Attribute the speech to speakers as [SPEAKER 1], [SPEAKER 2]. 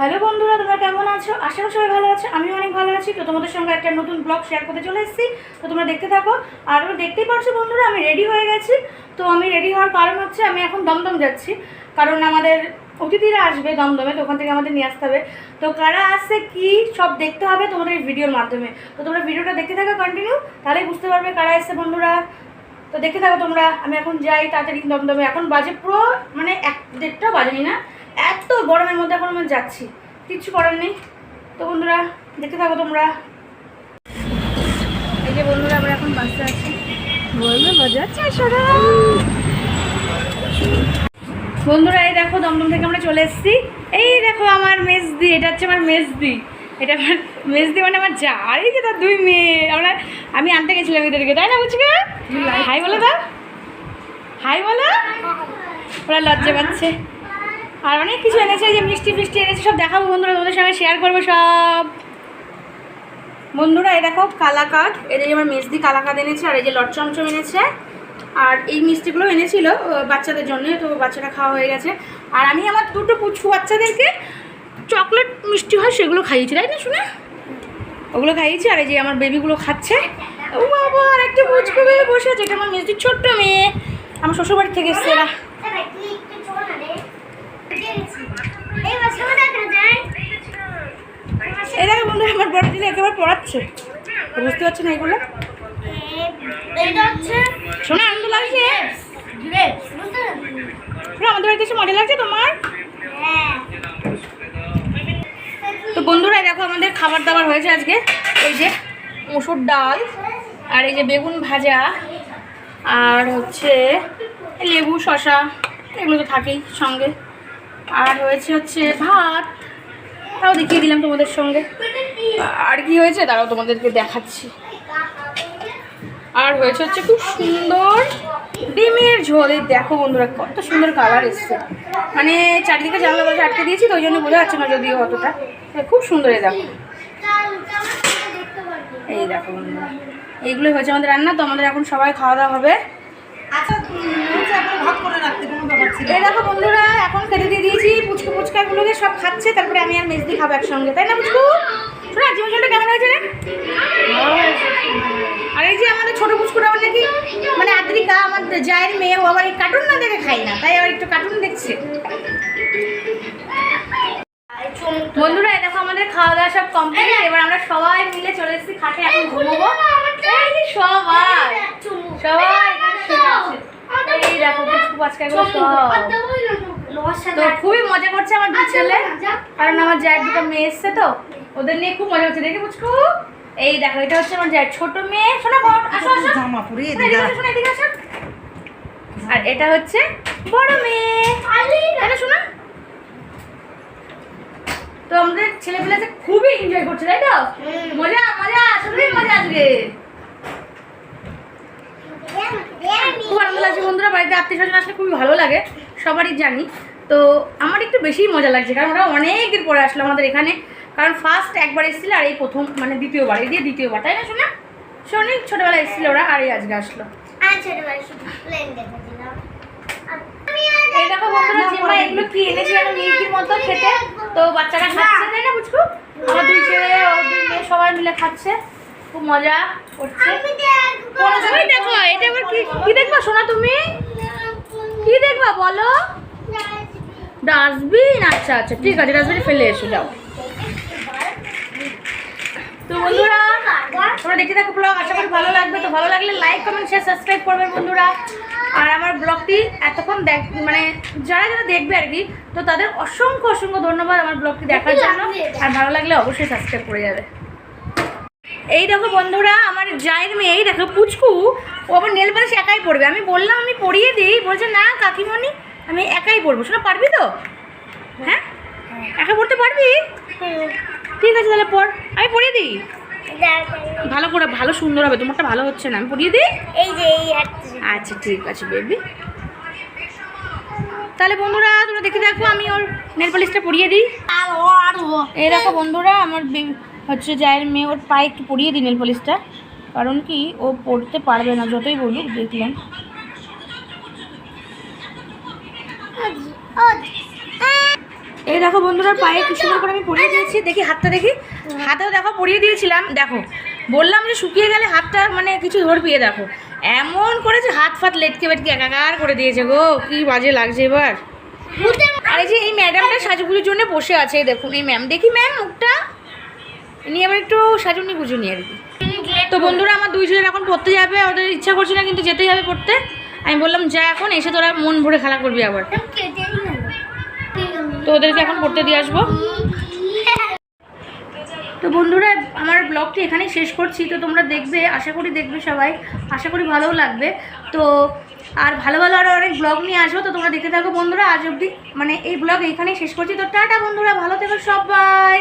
[SPEAKER 1] Hello বন্ধুরা, তোমরা কেমন আছো? আশা করি সবাই ভালো আছো। আমিও অনেক ভালো আছি। তো তোমাদের সঙ্গে একটা নতুন ব্লগ শেয়ার করতে চলে এসেছি। তো তোমরা দেখতে থাকো। আর তোমরা দেখতেই পারছো বন্ধুরা, আমি রেডি হয়ে গেছি। তো আমি রেডি হওয়ার কারণ হচ্ছে আমি এখন দমদম যাচ্ছি, কারণ আমাদের অতিথিরা আসবে দমদমে, তো ওখান থেকে আমাদের নিয়ে আসতে হবে। তো কারা আসছে কি সব দেখতে হবে তোমাদের এই ভিডিওর মাধ্যমে। তো তোমরা ভিডিওটা দেখতে থাকো কন্টিনিউ, তাহলেই বুঝতে পারবে কারা এসছে বন্ধুরা। তো দেখতে থাকো তোমরা। আমি এখন যাই তাড়াতাড়ি দমদমে। এখন বাজে পুরো মানে 1-1:30 বাজেনি না, এত গরমের মধ্যে এখন আমি যাচ্ছি, কিচ্ছু করার নেই। তো বন্ধুরা দেখতে থাকো তোমরা। এই যে বন্ধুরা, আমরা এখন বাসে আছি। বলবে বাজাচ্ছে সরা বন্ধুরা, এই দেখো দমদম থেকে আমরা চলে এসেছি। এই দেখো আমার মেজদি, এটা হচ্ছে আমার মেজদি। এটা আমার মেজদি মানে আমার যা। আর এই যে তার 2 মেয়ে। আমি আনতে গেছিলাম এদেরকে, তাই না? বুঝবে হাই বলো দাও, হাই বলো। ওরা লজ্জা পাচ্ছে। আর অনেক কিছু এনেছে, যে মিষ্টি ফিষ্টি এনেছে, সব দেখাবো বন্ধুরা, তোমাদের সঙ্গে শেয়ার করবো সব। বন্ধুরা এই দেখো কালাকাঁদ, এই যে আমার মেজদি কালাকাঁদ এনেছে, আর এই যে লট চমচম এনেছে, আর এই মিষ্টিগুলো এনেছিল বাচ্চাদের জন্য, তো বাচ্চারা খাওয়া হয়ে গেছে। আর আমি আমার 2টো পুচকু বাচ্চাদেরকে চকলেট মিষ্টি হয় সেগুলো খাইয়েছি, তাই না শুনে? ওগুলো খাইয়েছি। আর এই যে আমার বেবিগুলো খাচ্ছে। ও বাবা, আর একটা পুচকু বেবি বসে আছে, এটা আমার মেজদির ছোট্ট মেয়ে, আমার শ্বশুরবাড়ি থেকে এসছে এরা। এই দেখো বন্ধুরা, আমার বড় দিদি একেবারে পড়াচ্ছে, বুঝতে পারছি না এগুলো। শোনা আনন্দ লাগছে, আমাদের বাড়িতে এসে মজা লাগছে তোমার। তো বন্ধুরা দেখো আমাদের খাবার দাবার হয়েছে আজকে। এই যে মসুর ডাল, আর এই যে বেগুন ভাজা, আর হচ্ছে লেবু শসা, এগুলো তো থাকেই সঙ্গে। আর হচ্ছে ভাত, তাও দেখিয়ে দিলাম তোমাদের সঙ্গে। আর কি হয়েছে তারাও তোমাদেরকে দেখাচ্ছি। আর হচ্ছে খুব সুন্দর ডিমের ঝোল। এই দেখো বন্ধুরা কত সুন্দর কালার এসছে, মানে চারিদিকে জানলা দরজা আটকে দিয়েছি, তো ওই জন্য বোঝা যাচ্ছে না যদিও অতটা। খুব সুন্দর। এই দেখো, এই দেখো বন্ধুরা, এইগুলোই হয়েছে আমাদের রান্না। তো আমাদের এখন সবাই খাওয়া দাওয়া হবে। এই দেখো বন্ধুরা, এখন খেতে দিয়ে দিয়েছি পুচকাগুলোকে, সব খাচ্ছে। তারপরে আমি আর মেজদি খাবো একসঙ্গে, তাই না পুচকু? শোনা জীবন ঝোলটা কেমন হয়েছে রে? আর এই যে আমাদের ছোট পুচকুটা নাকি, মানে আদ্রিকা আমার জায়ের মেয়ে, ও আবার এই কার্টুন না দেখে খাই না, তাই আবার একটু কার্টুন দেখছে। বন্ধুরা এই দেখো আমাদের খাওয়া দাওয়া সব কমপ্লিট। এবার আমরা সবাই মিলে চলে এসেছি খাটে, এখন ঘুমোবো। সবাই এই দেখো পুচকু বাচ্চাগুলো সব। তো খুবই মজা করছে আমার 2 ছেলে, কারণ আমার জায়ের 2টা মেয়ে এসছে, তো ওদের নিয়ে খুব মজা হচ্ছে। দেখে পুচকু, এই দেখো এটা হচ্ছে আমার জায়ের ছোট মেয়ে। শোনা আসো আসো, জামা পরিয়ে দিই, শোনা এদিকে আসো। আর এটা হচ্ছে বড় মেয়ে, এটা শোনা। তো আমাদের ছেলেপেলে খুবই এনজয় করছে, তাই তো? মজা মজা, সত্যি মজা আজকে। খুব আনন্দ লাগছে বন্ধুরা, বাড়িতে আত্মীয় স্বজন আসলে খুবই ভালো লাগে, সবারই জানি। তো আমার একটু বেশিই মজা লাগছে, কারণ ওরা অনেক দিন পরে আসলো আমাদের এখানে। কারণ ফার্স্ট একবার এসেছিল, আর এই প্রথম, মানে দ্বিতীয়বার, এই দিয়ে দ্বিতীয়বার, তাই না শোনা? অনেক ছোটবেলায় এসেছিল ওরা, আর এই আজকে আসলো। এই দেখো বন্ধুরা, জিম্মা এগুলো কি এনেছি যেন মিল্কির মতো খেতে, তো বাচ্চারা খাচ্ছে, তাই না বুঝকু? আমার 2 ছেলে ও 2 মেয়ে সবাই মিলে খাচ্ছে, খুব মজা করছে। দেখো এটা আবার কি দেখবা শোনা? তুমি কি দেখবা বলো? ডাস্টবিন? আচ্ছা আচ্ছা ঠিক আছে, ডাস্টবিনে ফেলে এসো, যাও। তো বন্ধুরা তোমরা দেখতে থাকো ব্লগ, আশা করি ভালো লাগবে। তো ভালো লাগলে লাইক কমেন্ট শেয়ার সাবস্ক্রাইব করবে বন্ধুরা। আর আমার ব্লগটি এতক্ষণ মানে যারা যারা দেখবে আর কি, তো তাদের অসংখ্য অসংখ্য ধন্যবাদ আমার ব্লগটি দেখার জন্য। আর ভালো লাগলে অবশ্যই সাবস্ক্রাইব করে যাবে। এই দেখো বন্ধুরা, আমার জায়ের মেয়ে, এই দেখো পুচকু, ও আবার নেল পালিশ একাই পড়বে। আমি বললাম আমি পরিয়ে দিই, বলছে না কাকিমণি আমি একাই পড়বো। শোনা পারবি তো? হ্যাঁ একা পড়তে পারবি? ঠিক আছে তাহলে পড়, আমি পড়িয়ে দিই। ভালো করে, ভালো সুন্দর হবে, তোমারটা ভালো হচ্ছে না, আমি পড়িয়ে দিই। এই যে আচ্ছা ঠিক আছে বেবি। তাহলে বন্ধুরা তোমরা দেখে দেখো, আমি ওর নেল পালিশটা পরিয়ে দিই। এই দেখো বন্ধুরা, আমার হচ্ছে জায়ের মেয়ে, ওর পায়ে একটু পরিয়ে দিই নেল পালিশটা, কারণ কি ও পড়তে পারবে না যতই বলুক। দেখলেন এই দেখো বন্ধুরা পায়ে কি সুন্দর করে আমি পরিয়ে দিয়েছি, দেখি হাতটা দেখি, হাতেও দেখো পরিয়ে দিয়েছিলাম, দেখো বললাম যে শুকিয়ে গেলে হাতটা মানে কিছু ধরবি, দেখো এমন করেছে হাত ফাত লেটকে বেটকে একাকার করে দিয়েছে গো, কি বাজে লাগছে এবার। আর এই যে এই ম্যাডামটা সাজুগুজুর জন্য বসে আছে, দেখুন এই ম্যাম, দেখি ম্যাম মুখটা নিয়ে আবার একটু সাজুনি গুজুনি আর কি। তো বন্ধুরা আমার দুইজনের এখন পড়তে যাবে, ওদের ইচ্ছা করছে না কিন্তু যেতেই হবে পড়তে। আমি বললাম যা এখন, এসে তোরা মন ভরে খেলা করবি আবার। তো ওদেরকে এখন পড়তে দিয়ে আসবো। তো বন্ধুরা আমার ব্লগটি এখানেই শেষ করছি। তো তোমরা দেখবে, আশা করি দেখবে সবাই, আশা করি ভালোও লাগবে। তো আর ভালো ভালো আরও অনেক ব্লগ নিয়ে আসবো, তো তোমরা দেখতে থাকো বন্ধুরা। আজ অবধি মানে এই ব্লগ এইখানেই শেষ করছি। তো টাটা বন্ধুরা, ভালো থেকো সবাই।